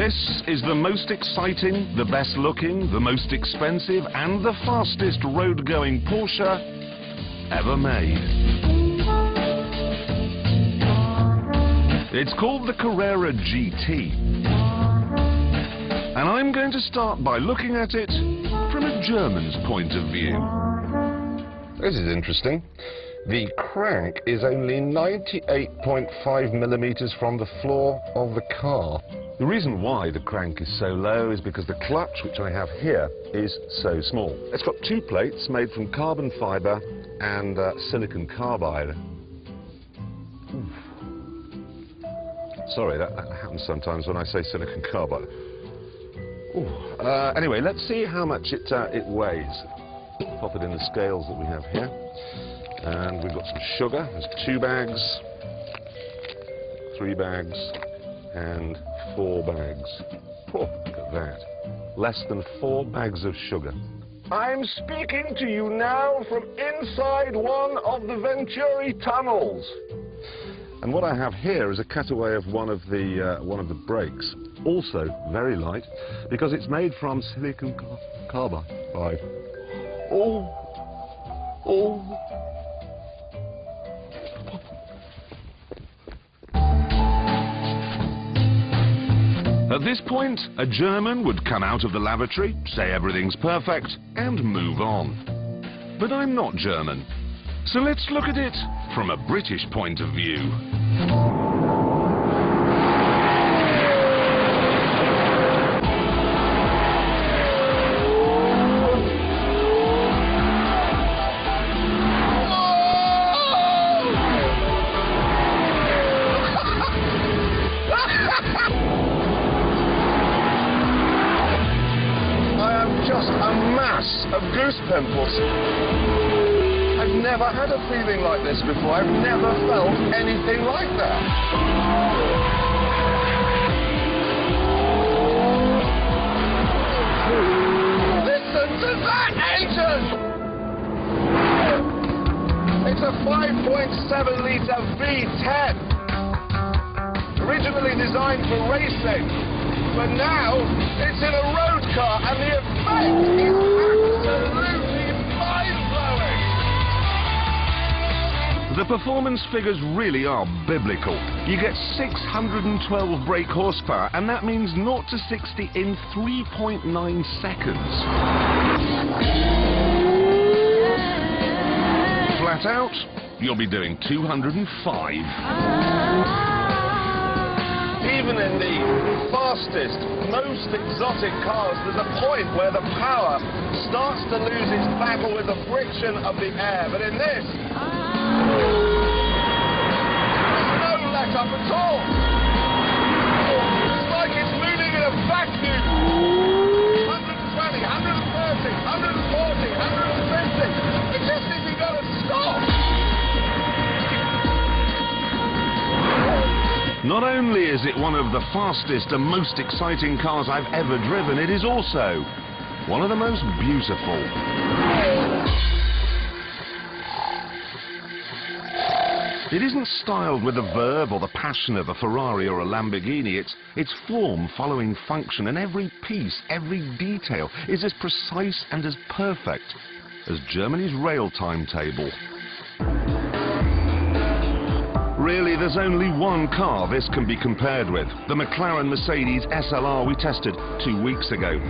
This is the most exciting, the best looking, the most expensive and the fastest road-going Porsche ever made. It's called the Carrera GT. And I'm going to start by looking at it from a German's point of view. This is interesting. The crank is only 98.5 millimeters from the floor of the car. The reason why the crank is so low is because the clutch, which I have here, is so small. It's got two plates made from carbon fiber and silicon carbide. Oof. Sorry, that happens sometimes when I say silicon carbide. Anyway, let's see how much it weighs. Pop it in the scales that we have here. And we've got some sugar. There's 2 bags, 3 bags, and 4 bags. Oh, look at that. Less than 4 bags of sugar. I'm speaking to you now from inside one of the Venturi tunnels. And what I have here is a cutaway of one of the brakes. Also very light, because it's made from silicon carbide. At this point, a German would come out of the lavatory, say everything's perfect, and move on. But I'm not German, so let's look at it from a British point of view. Just a mass of goose pimples. I've never had a feeling like this before. I've never felt anything like that. Listen to that engine! It's a 5.7-litre V10. Originally designed for racing. But now, it's in a road car, and the effect is absolutely mind-blowing! The performance figures really are biblical. You get 612 brake horsepower, and that means 0 to 60 in 3.9 seconds. Flat out, you'll be doing 205. Even in the fastest, most exotic cars, there's a point where the power starts to lose its battle with the friction of the air. But in this, there's no let-up at all. It's like it's moving in a vacuum. 120, 130, 140, 150. It just isn't going to stop. Not only is it one of the fastest and most exciting cars I've ever driven, it is also one of the most beautiful. It isn't styled with the verve or the passion of a Ferrari or a Lamborghini. It's form following function, and every piece, every detail is as precise and as perfect as Germany's rail timetable. Really, there's only one car this can be compared with, the McLaren Mercedes SLR we tested 2 weeks ago.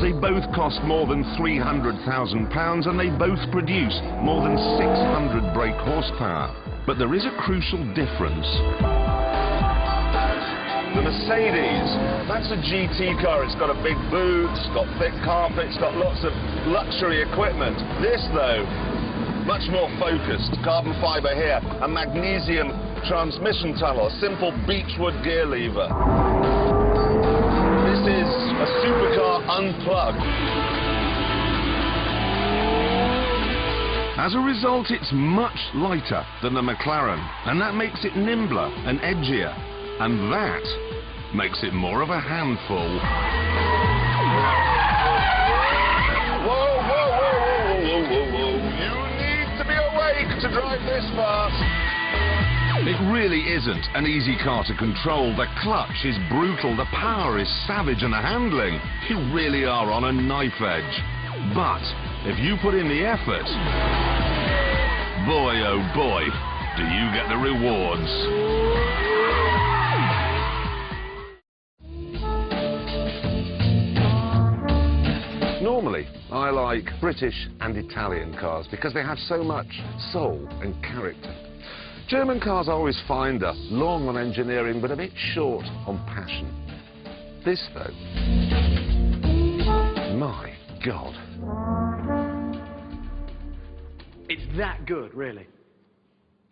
They both cost more than £300,000 and they both produce more than 600 brake horsepower. But there is a crucial difference. The Mercedes, that's a GT car. It's got a big boot, it's got thick carpet, it's got lots of luxury equipment. This, though, much more focused. Carbon fiber here, a magnesium transmission tunnel, a simple beechwood gear lever. This is a supercar unplugged. As a result, it's much lighter than the McLaren, and that makes it nimbler and edgier, and that makes it more of a handful. Whoa. To drive this fast. It really isn't an easy car to control. The clutch is brutal, the power is savage, and the handling, you really are on a knife edge. But if you put in the effort, boy oh boy, do you get the rewards. Normally, I like British and Italian cars because they have so much soul and character. German cars I always find are long on engineering but a bit short on passion. This, though, my God. It's that good, really.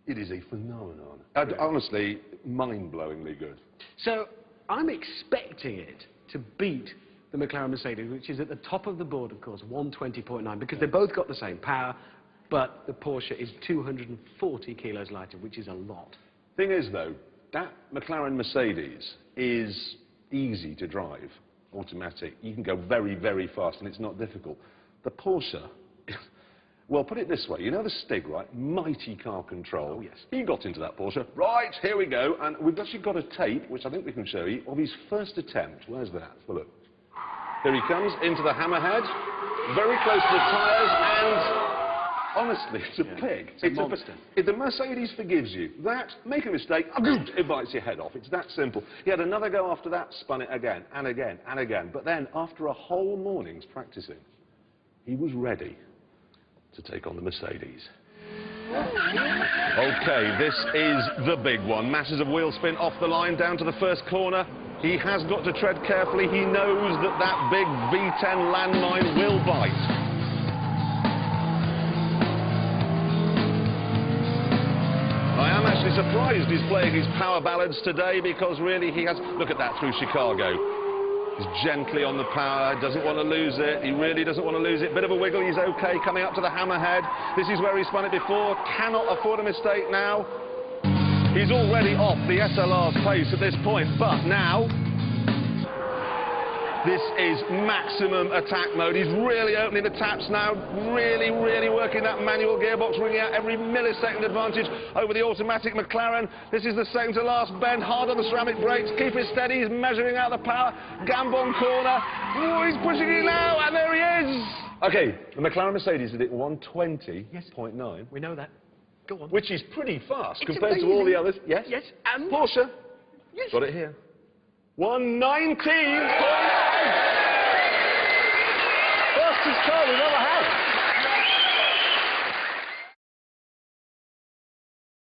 It is a phenomenon. Honestly, mind-blowingly good. So, I'm expecting it to beat the McLaren Mercedes, which is at the top of the board, of course, 120.9, because they both got the same power, but the Porsche is 240 kilos lighter, which is a lot. Thing is, though, that McLaren Mercedes is easy to drive, automatic. You can go very, very fast, and it's not difficult. The Porsche, well, put it this way, you know the Stig, right? Mighty car control. Oh, yes. He got into that Porsche. Right, here we go, and we've actually got a tape, which I think we can show you, of his first attempt. Where's that? Have a look. Here he comes into the hammerhead, very close to the tyres, and honestly, it's a pig. It's a monster. If the Mercedes forgives you that, make a mistake, it bites your head off. It's that simple. He had another go after that, spun it again and again and again. But then, after a whole morning's practicing, he was ready to take on the Mercedes. OK, this is the big one. Masses of wheel spin off the line down to the first corner. He has got to tread carefully. He knows that that big V10 landmine will bite. I am actually surprised he's playing his power ballads today, because really he has... Look at that through Chicago. He's gently on the power, doesn't want to lose it. He really doesn't want to lose it. Bit of a wiggle, he's OK. Coming up to the hammerhead. This is where he spun it before. Cannot afford a mistake now. He's already off the SLR's pace at this point, but now this is maximum attack mode. He's really opening the taps now, really, really working that manual gearbox, bringing out every millisecond advantage over the automatic McLaren. This is the second to last bend, hard on the ceramic brakes, keep it steady, he's measuring out the power, Gambon corner, oh, he's pushing it now, and there he is! OK, the McLaren Mercedes did it 120.9. Yes, we know that. Go on. Which is pretty fast It's compared amazing. to all the others. Yes? Yes, and... Porsche. Yes. Got it here. 119.8. Fastest car we've ever had.